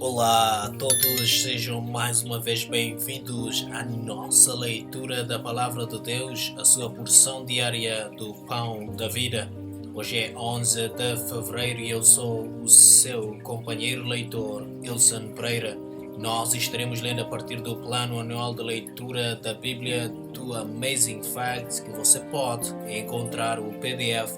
Olá a todos, sejam mais uma vez bem-vindos à nossa leitura da Palavra de Deus, a sua porção diária do Pão da Vida. Hoje é 11 de fevereiro e eu sou o seu companheiro leitor, Ilson Pereira. Nós estaremos lendo a partir do plano anual de leitura da Bíblia do Amazing Facts, que você pode encontrar o PDF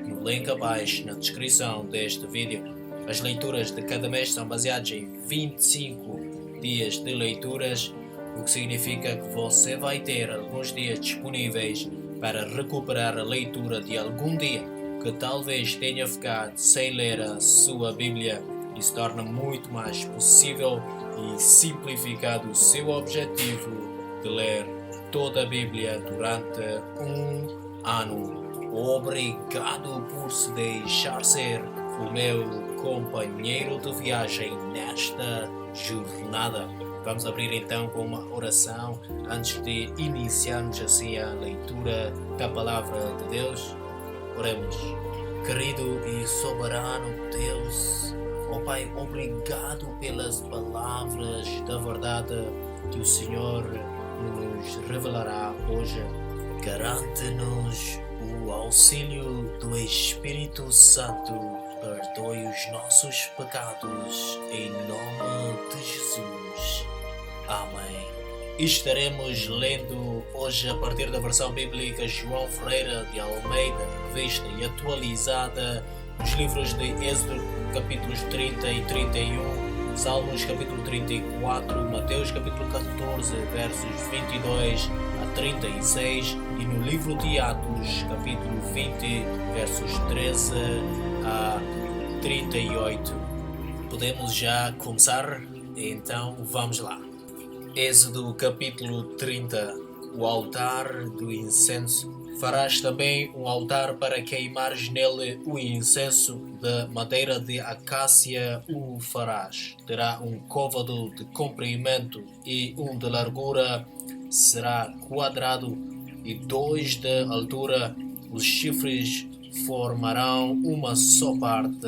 no link abaixo na descrição deste vídeo. As leituras de cada mês são baseadas em 25 dias de leituras, o que significa que você vai ter alguns dias disponíveis para recuperar a leitura de algum dia que talvez tenha ficado sem ler a sua Bíblia. Isso torna muito mais possível e simplificado o seu objetivo de ler toda a Bíblia durante um ano. Obrigado por se deixar ser o meu companheiro de viagem nesta jornada. Vamos abrir então com uma oração antes de iniciarmos assim a leitura da Palavra de Deus. Oremos. Querido e soberano Deus, ó Pai, obrigado pelas palavras da verdade que o Senhor nos revelará hoje. Garante-nos o auxílio do Espírito Santo. Perdoe os nossos pecados, em nome de Jesus. Amém. Estaremos lendo hoje a partir da versão bíblica João Ferreira de Almeida, revista e atualizada, os livros de Êxodo, capítulos 30 e 31, Salmos, capítulo 34, Mateus, capítulo 14, versos 22 a 36, e no livro de Atos, capítulo 20, versos 13 a 38. Podemos já começar? Então vamos lá. Êxodo capítulo 30. O altar do incenso. Farás também um altar para queimares nele o incenso, de madeira de acácia o farás. Terá um côvado de comprimento e um de largura, será quadrado, e 2 de altura. Os chifres formarão uma só parte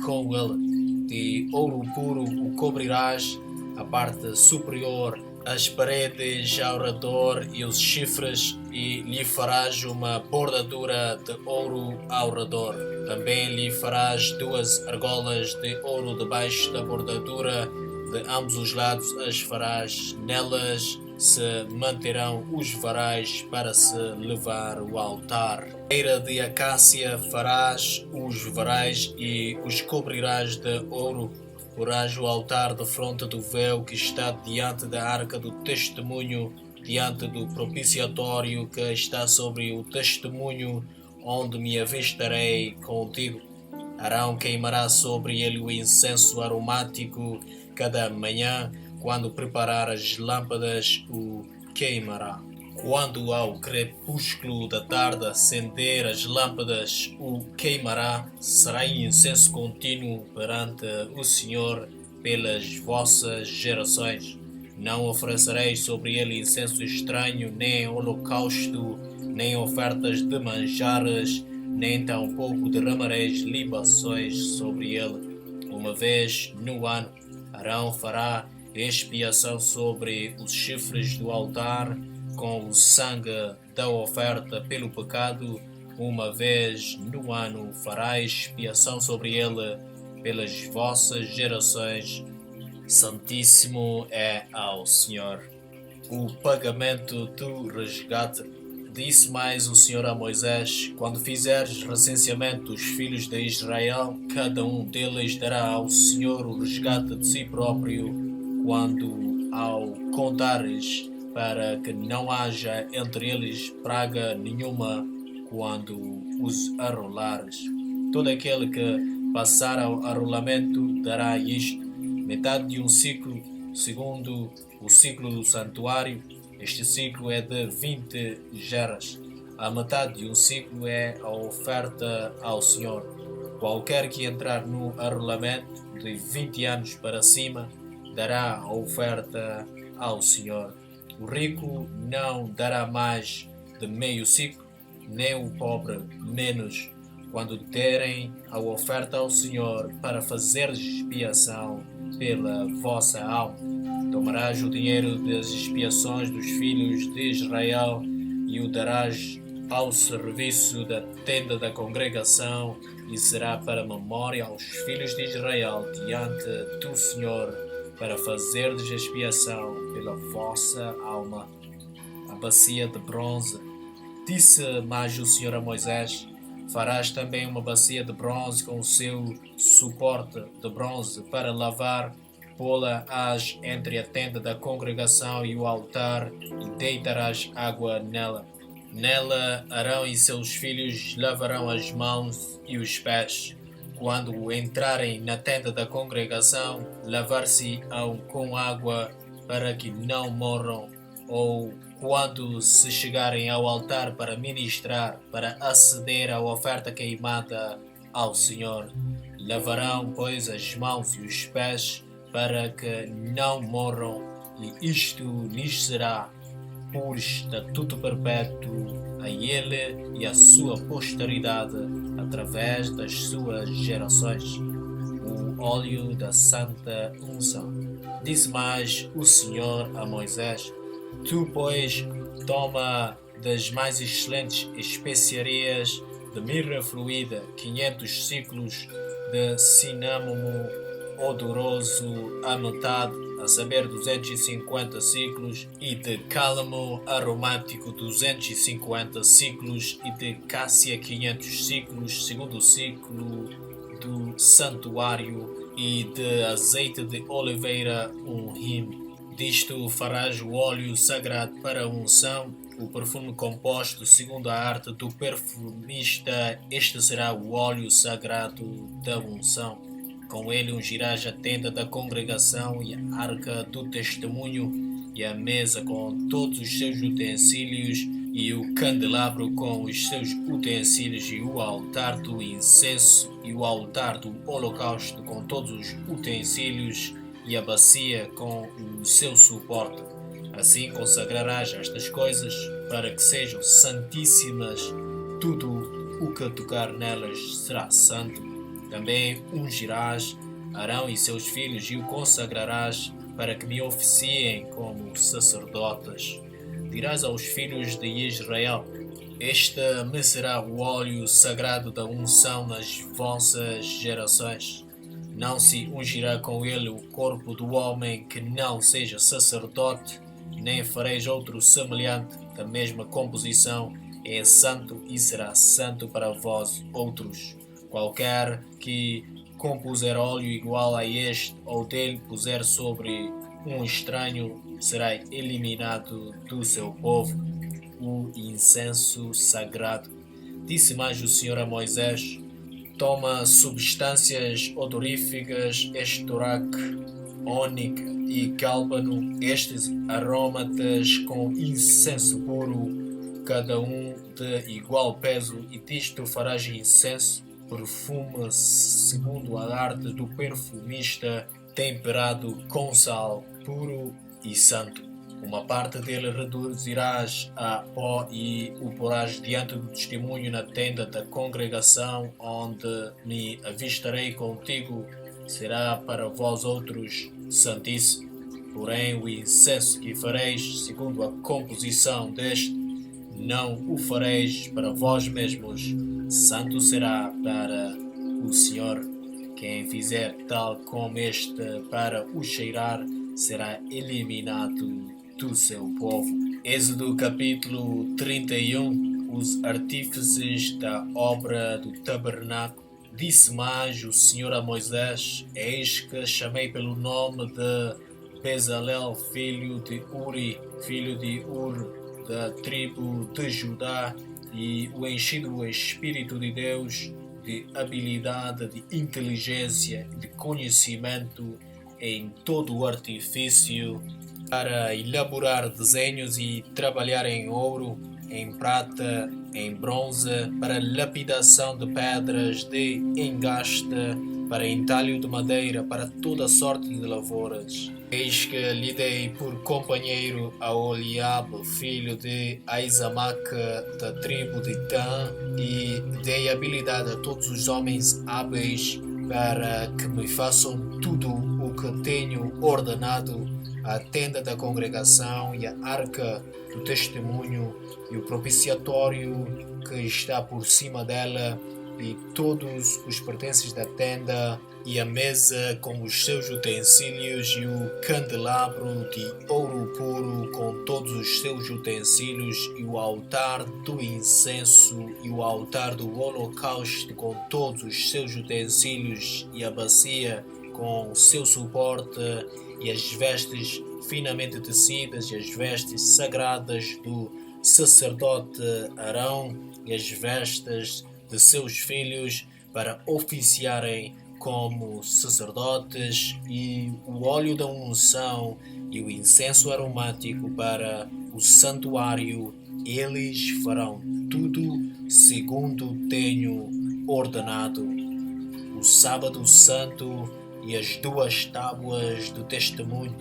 com ele. De ouro puro o cobrirás, a parte superior, as paredes ao redor e os chifres, e lhe farás uma bordadura de ouro ao redor. Também lhe farás 2 argolas de ouro debaixo da bordadura, de ambos os lados as farás. Nelas se manterão os varais para se levar o altar. Madeira de acácia farás os varais e os cobrirás de ouro. Porás o altar de fronte do véu que está diante da arca do testemunho, diante do propiciatório que está sobre o testemunho, onde me avistarei contigo. Arão queimará sobre ele o incenso aromático cada manhã, quando preparar as lâmpadas o queimará. Quando ao crepúsculo da tarde acender as lâmpadas o queimará, será incenso contínuo perante o Senhor pelas vossas gerações. Não oferecereis sobre ele incenso estranho, nem holocausto, nem ofertas de manjares, nem tampouco derramareis libações sobre ele. Uma vez no ano, Arão fará expiação sobre os chifres do altar com o sangue da oferta pelo pecado. Uma vez no ano fará expiação sobre ele pelas vossas gerações. Santíssimo é ao Senhor o pagamento do resgate. Disse mais o Senhor a Moisés: quando fizeres recenseamento dos filhos de Israel, cada um deles dará ao Senhor o resgate de si próprio, quando ao contares, para que não haja entre eles praga nenhuma quando os arrolares. Todo aquele que passar ao arrolamento dará isto: metade de um ciclo, segundo o ciclo do santuário. Este ciclo é de 20 geras. A metade de um ciclo é a oferta ao Senhor. Qualquer que entrar no arrolamento de 20 anos para cima dará a oferta ao Senhor. O rico não dará mais de meio ciclo, nem o pobre menos, quando derem a oferta ao Senhor para fazer expiação pela vossa alma. Tomarás o dinheiro das expiações dos filhos de Israel e o darás ao serviço da tenda da congregação, e será para memória aos filhos de Israel diante do Senhor, para fazerdes expiação pela vossa alma. A bacia de bronze. Disse mais o Senhor a Moisés: farás também uma bacia de bronze com o seu suporte de bronze para lavar, pô-la-ás entre a tenda da congregação e o altar, e deitarás água nela. Nela Arão e seus filhos lavarão as mãos e os pés. Quando entrarem na tenda da congregação, lavar-se-ão com água para que não morram, ou quando se chegarem ao altar para ministrar, para aceder à oferta queimada ao Senhor. Lavarão, pois, as mãos e os pés, para que não morram, e isto lhes será por estatuto perpétuo a ele e à sua posteridade, através das suas gerações. O óleo da santa unção. Disse mais o Senhor a Moisés: tu, pois, toma das mais excelentes especiarias de mirra fluida 500 ciclos, de cinâmomo odoroso a metade, a saber 250 ciclos, e de cálamo aromático 250 ciclos, e de cássia 500 ciclos, segundo o ciclo do santuário, e de azeite de oliveira um hin. Disto farás o óleo sagrado para a unção, o perfume composto segundo a arte do perfumista. Este será o óleo sagrado da unção. Com ele ungirás a tenda da congregação e a arca do testemunho, e a mesa com todos os seus utensílios, e o candelabro com os seus utensílios, e o altar do incenso, e o altar do holocausto com todos os utensílios, e a bacia com o seu suporte. Assim consagrarás estas coisas, para que sejam santíssimas. Tudo o que tocar nelas será santo. Também ungirás Arão e seus filhos e o consagrarás, para que me oficiem como sacerdotes. Dirás aos filhos de Israel: este me será o óleo sagrado da unção nas vossas gerações. Não se ungirá com ele o corpo do homem que não seja sacerdote, nem fareis outro semelhante da mesma composição. É santo e será santo para vós outros. Qualquer que compuser óleo igual a este, ou dele puser sobre um estranho, será eliminado do seu povo. O incenso sagrado. Disse mais o Senhor a Moisés: toma substâncias odoríficas, estoraque, ônica e gálbano, estes aromatas com incenso puro, cada um de igual peso, e disto farás incenso, perfume segundo a arte do perfumista, temperado com sal, puro e santo. Uma parte dele reduzirás a pó e o porás diante do testemunho na tenda da congregação, onde me avistarei contigo. Será para vós outros santíssimo. Porém o incenso que fareis segundo a composição deste, não o fareis para vós mesmos. Santo será para o Senhor. Quem fizer tal como este para o cheirar, será eliminado do seu povo. Êxodo capítulo 31. Os artífices da obra do tabernáculo. Disse mais o Senhor a Moisés: eis que chamei pelo nome de Bezalel, filho de Uri, filho de Ur, da tribo de Judá, e o enchi do Espírito de Deus, de habilidade, de inteligência, de conhecimento em todo o artifício, para elaborar desenhos e trabalhar em ouro, em prata, em bronze, para lapidação de pedras de engaste, para entalho de madeira, para toda sorte de lavouras. Eis que lhe dei por companheiro a Oliabe, filho de Aizamaque, da tribo de Dan, e dei habilidade a todos os homens hábeis para que me façam tudo o que tenho ordenado, a tenda da congregação e a arca do testemunho e o propiciatório que está por cima dela e todos os pertences da tenda e a mesa com os seus utensílios e o candelabro de ouro puro com todos os seus utensílios e o altar do incenso e o altar do holocausto com todos os seus utensílios e a bacia com o seu suporte e as vestes finamente tecidas e as vestes sagradas do sacerdote Arão e as vestes de seus filhos para oficiarem como sacerdotes e o óleo da unção e o incenso aromático para o santuário. Eles farão tudo segundo tenho ordenado. O sábado santo e as 2 tábuas do testemunho.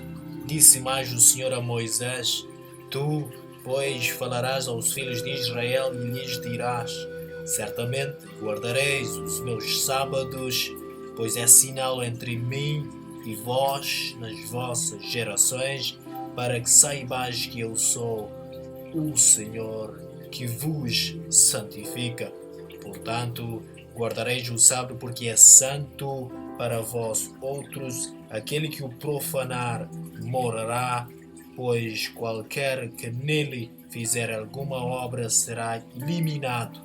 Disse mais o Senhor a Moisés: Tu, pois, falarás aos filhos de Israel e lhes dirás: Certamente guardareis os meus sábados, pois é sinal entre mim e vós nas vossas gerações, para que saibais que eu sou o Senhor que vos santifica. Portanto, guardareis o sábado, porque é santo para vós outros. Aquele que o profanar morrerá, pois qualquer que nele fizer alguma obra será eliminado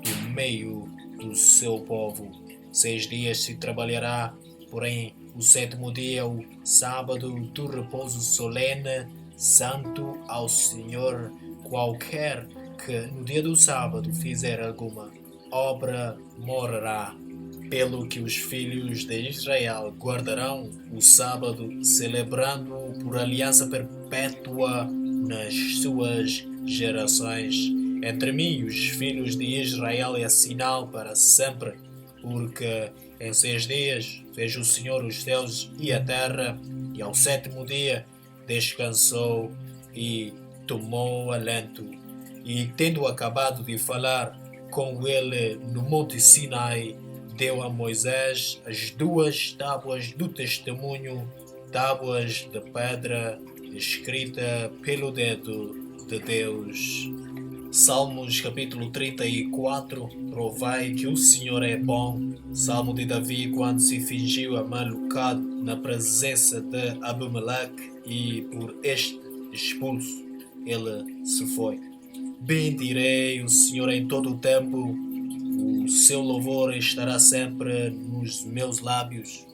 do meio do seu povo. 6 dias se trabalhará, porém o 7º dia, o sábado do repouso solene, santo ao Senhor. Qualquer que no dia do sábado fizer alguma obra morrerá. Pelo que os filhos de Israel guardarão o sábado, celebrando-o por aliança perpétua nas suas gerações. Entre mim e os filhos de Israel é sinal para sempre, porque em 6 dias fez o Senhor os céus e a terra, e ao 7º dia descansou e tomou alento. E tendo acabado de falar com ele no monte Sinai, deu a Moisés as 2 tábuas do testemunho, tábuas de pedra, escrita pelo dedo de Deus. Salmos capítulo 34. Provai que o Senhor é bom. Salmo de Davi, quando se fingiu amalucado na presença de Abimeleque e por este expulso ele se foi. Bendirei o Senhor em todo o tempo, o seu louvor estará sempre nos meus lábios.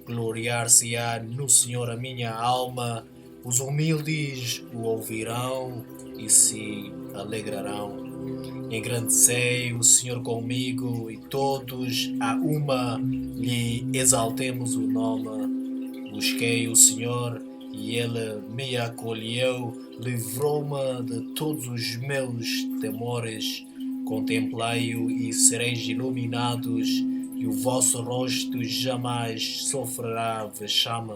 Gloriar-se-á no Senhor a minha alma, os humildes o ouvirão e se alegrarão. Engrandecei o Senhor comigo e todos a uma lhe exaltemos o nome. Busquei o Senhor e ele me acolheu, livrou-me de todos os meus temores. Contemplai-o e sereis iluminados, e o vosso rosto jamais sofrerá vexame.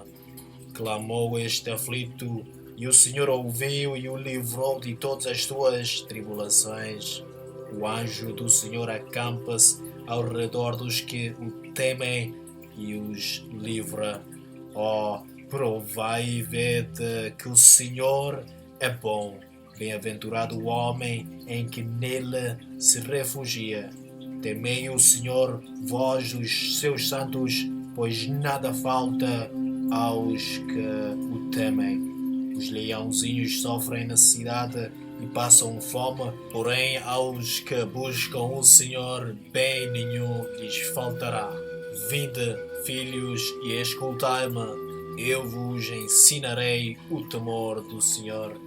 Clamou este aflito, e o Senhor ouviu e o livrou de todas as suas tribulações. O anjo do Senhor acampa-se ao redor dos que o temem e os livra. Ó, provai e vede que o Senhor é bom. Bem-aventurado o homem em que nele se refugia. Temei o Senhor, vós os seus santos, pois nada falta aos que o temem. Os leãozinhos sofrem necessidade e passam fome, porém aos que buscam o Senhor, bem nenhum lhes faltará. Vinde, filhos, e escutai-me, eu vos ensinarei o temor do Senhor.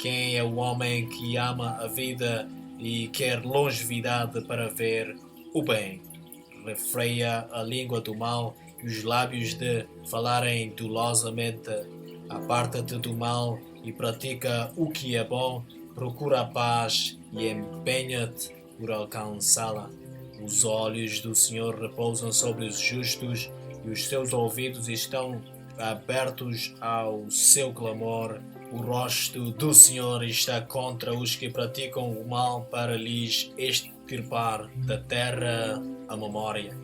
Quem é o homem que ama a vida e quer longevidade para ver o bem? Refreia a língua do mal e os lábios de falarem dolosamente. Aparta-te do mal e pratica o que é bom. Procura a paz e empenha-te por alcançá-la. Os olhos do Senhor repousam sobre os justos e os seus ouvidos estão abertos ao seu clamor. O rosto do Senhor está contra os que praticam o mal, para lhes extirpar da terra a memória.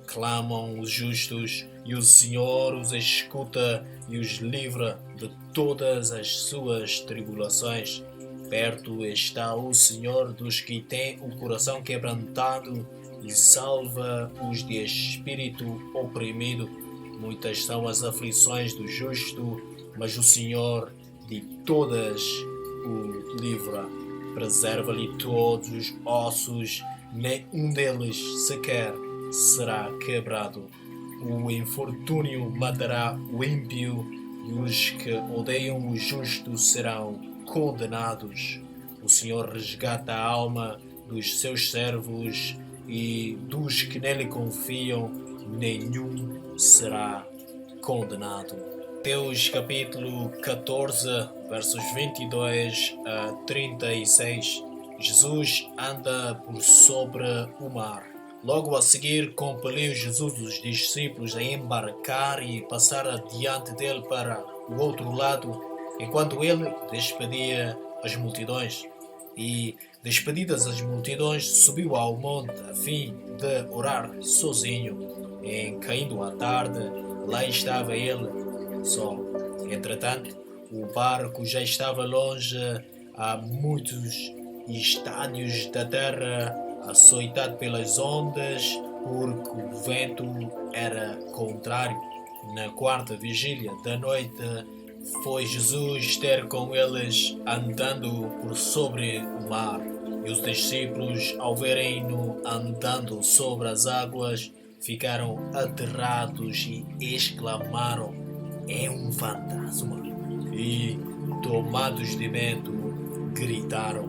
clamam os justos, e o Senhor os escuta e os livra de todas as suas tribulações. Perto está o Senhor dos que têm o coração quebrantado e salva os de espírito oprimido. Muitas são as aflições do justo, mas o Senhor de todas o livra. Preserva-lhe todos os ossos, nenhum deles sequer será quebrado. O infortúnio matará o ímpio, e os que odeiam o justo serão condenados. O Senhor resgata a alma dos seus servos, e dos que nele confiam, nenhum será condenado. Mateus capítulo 14, versos 22 a 36. Jesus anda por sobre o mar. Logo a seguir, compeliu Jesus os discípulos a embarcar e passar adiante dele para o outro lado, enquanto ele despedia as multidões. E, despedidas as multidões, subiu ao monte a fim de orar sozinho. Em caindo a tarde, lá estava ele só. Entretanto, o barco já estava longe a muitos estádios da terra, açoitado pelas ondas, porque o vento era contrário. Na quarta vigília da noite, foi Jesus ter com eles andando por sobre o mar. E os discípulos, ao verem-no andando sobre as águas, ficaram aterrados e exclamaram: "É um fantasma!" E, tomados de medo, gritaram.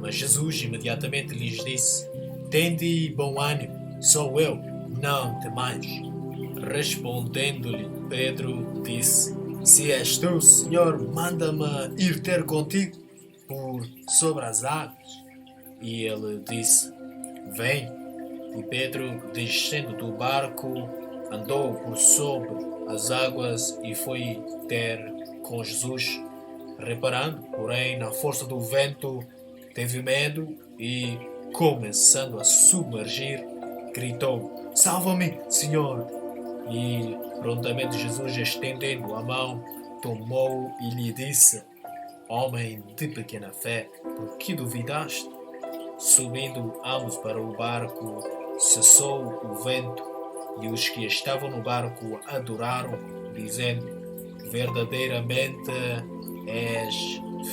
Mas Jesus imediatamente lhes disse: "Tende bom ânimo, sou eu, não temais." Respondendo-lhe Pedro, disse: "Se és tu, Senhor, manda-me ir ter contigo por sobre as águas." E ele disse: "Vem." E Pedro, descendo do barco, andou por sobre as águas e foi ter com Jesus. Reparando, porém, na força do vento, teve medo e, começando a submergir, gritou: "Salva-me, Senhor!" E prontamente Jesus, estendendo a mão, tomou e lhe disse: "Homem de pequena fé, por que duvidaste?" Subindo ambos para o barco, cessou o vento, e os que estavam no barco adoraram, dizendo: "Verdadeiramente és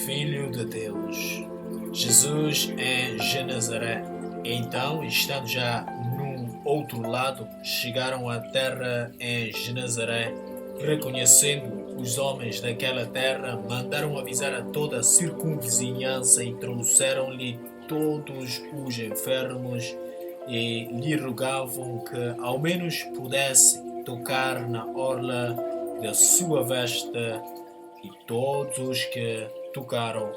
Filho de Deus." Jesus em Genezaré. Então, estando já no outro lado, chegaram à terra em Genezaré. Reconhecendo os homens daquela terra, mandaram avisar a toda a circunvizinhança e trouxeram-lhe todos os enfermos e lhe rogavam que ao menos pudesse tocar na orla da sua veste, e todos os que tocaram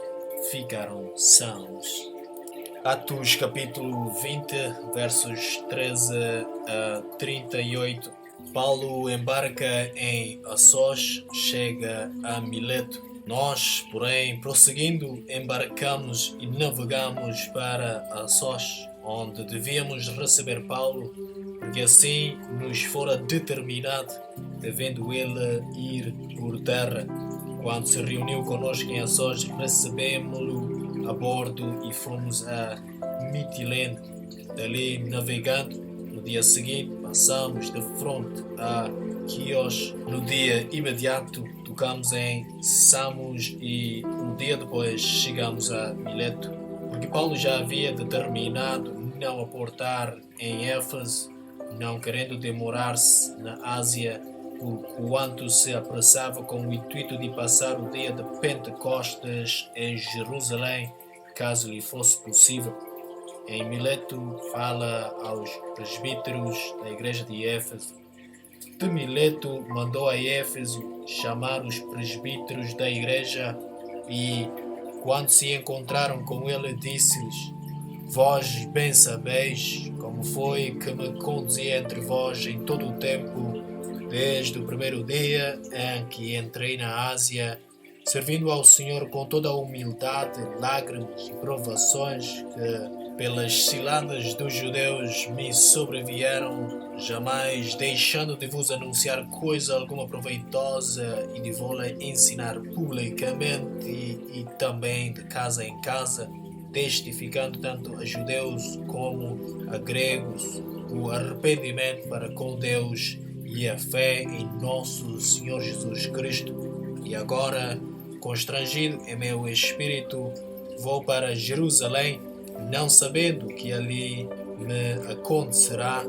ficaram sãos. Atos capítulo 20, versos 13 a 38. Paulo embarca em Assos, chega a Mileto. Nós, porém, prosseguindo, embarcamos e navegamos para Assos, onde devíamos receber Paulo, porque assim nos fora determinado, devendo ele ir por terra. Quando se reuniu conosco em Assos, recebemos-lo a bordo e fomos a Mitilene. Dali, navegando, no dia seguinte, passamos de frente a Quios. No dia imediato, tocamos em Samos e um dia depois chegamos a Mileto, porque Paulo já havia determinado não aportar em Éfeso, não querendo demorar-se na Ásia, por quanto se apressava com o intuito de passar o dia de Pentecostes em Jerusalém, caso lhe fosse possível. Em Mileto fala aos presbíteros da igreja de Éfeso. De Mileto mandou a Éfeso chamar os presbíteros da igreja e, quando se encontraram com ele, disse-lhes: "Vós bem sabeis como foi que me conduzi entre vós em todo o tempo, desde o primeiro dia em que entrei na Ásia, servindo ao Senhor com toda a humildade, lágrimas e provações que pelas ciladas dos judeus me sobrevieram, jamais deixando de vos anunciar coisa alguma proveitosa e de vou-la ensinar publicamente e também de casa em casa, testificando tanto a judeus como a gregos o arrependimento para com Deus e a fé em nosso Senhor Jesus Cristo. E agora, constrangido em meu espírito, vou para Jerusalém, não sabendo o que ali me acontecerá,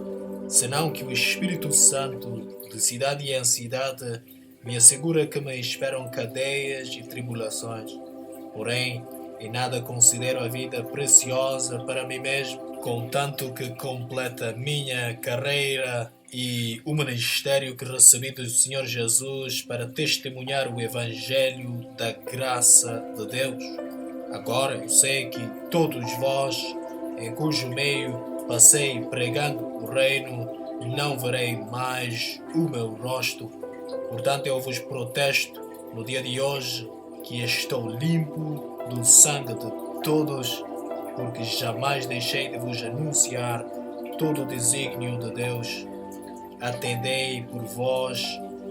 senão que o Espírito Santo, de cidade em cidade, me assegura que me esperam cadeias e tribulações. Porém, em nada considero a vida preciosa para mim mesmo, contanto que completa minha carreira e o ministério que recebi do Senhor Jesus para testemunhar o Evangelho da graça de Deus. Agora eu sei que todos vós, em cujo meio passei pregando o reino, não verei mais o meu rosto. Portanto, eu vos protesto no dia de hoje que estou limpo do sangue de todos, porque jamais deixei de vos anunciar todo o desígnio de Deus. Atendei por vós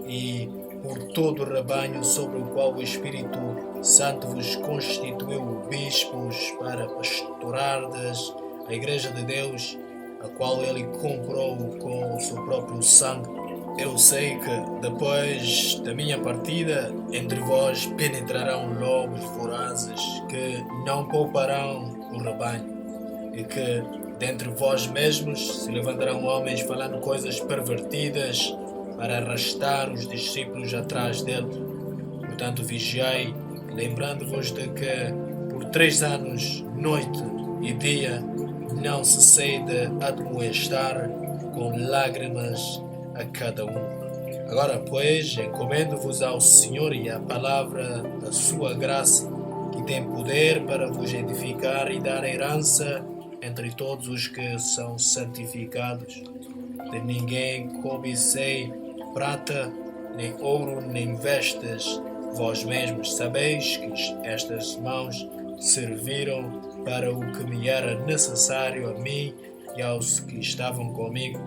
e por todo o rebanho sobre o qual o Espírito Santo vos constituiu bispos para pastorardes a Igreja de Deus, a qual ele comprou com o seu próprio sangue. Eu sei que depois da minha partida entre vós penetrarão lobos vorazes que não pouparão o rebanho, e que dentre vós mesmos se levantarão homens falando coisas pervertidas para arrastar os discípulos atrás deles. Portanto, vigiai, lembrando-vos de que por 3 anos, noite e dia, não cessei de admoestar com lágrimas a cada um. Agora, pois, encomendo-vos ao Senhor e à palavra da sua graça, que tem poder para vos edificar e dar herança entre todos os que são santificados. De ninguém cobicei prata, nem ouro, nem vestes. Vós mesmos sabeis que estas mãos serviram para o que me era necessário a mim e aos que estavam comigo.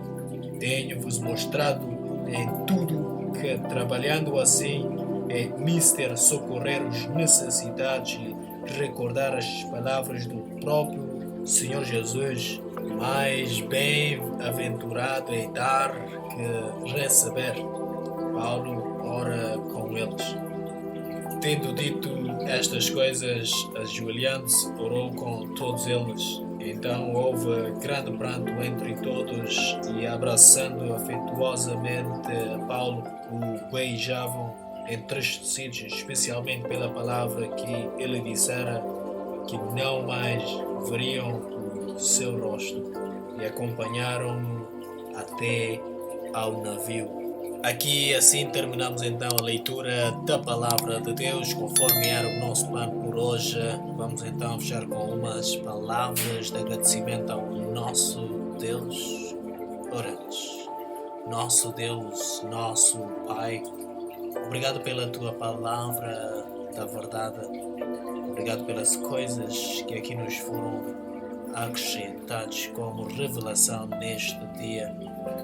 Tenho-vos mostrado em tudo que, trabalhando assim, é mister socorrer os necessitados e recordar as palavras do próprio Senhor Jesus, mais bem-aventurado é dar que receber. Paulo ora com eles. Tendo dito estas coisas, ajoelhando-se, orou com todos eles. Então houve grande pranto entre todos e, abraçando afetuosamente a Paulo, o beijavam, entristecidos especialmente pela palavra que ele dissera, que não mais veriam o seu rosto, e acompanharam-no até ao navio. Aqui assim terminamos então a leitura da Palavra de Deus, conforme era o nosso plano por hoje. Vamos então fechar com umas palavras de agradecimento ao nosso Deus. Oremos. Nosso Deus, nosso Pai, obrigado pela Tua Palavra da verdade. Obrigado pelas coisas que aqui nos foram acrescentadas como revelação neste dia.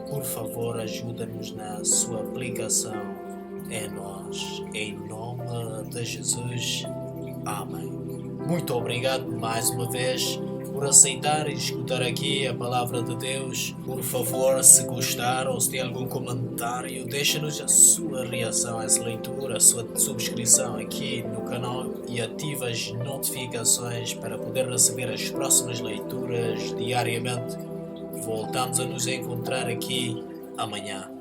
Por favor, ajuda-nos na sua aplicação em nós. Em nome de Jesus. Amém. Muito obrigado mais uma vez por aceitar e escutar aqui a Palavra de Deus. Por favor, se gostar ou se tem algum comentário, deixa-nos a sua reação a essa leitura, a sua subscrição aqui no canal e ativa as notificações para poder receber as próximas leituras diariamente. Voltamos a nos encontrar aqui amanhã.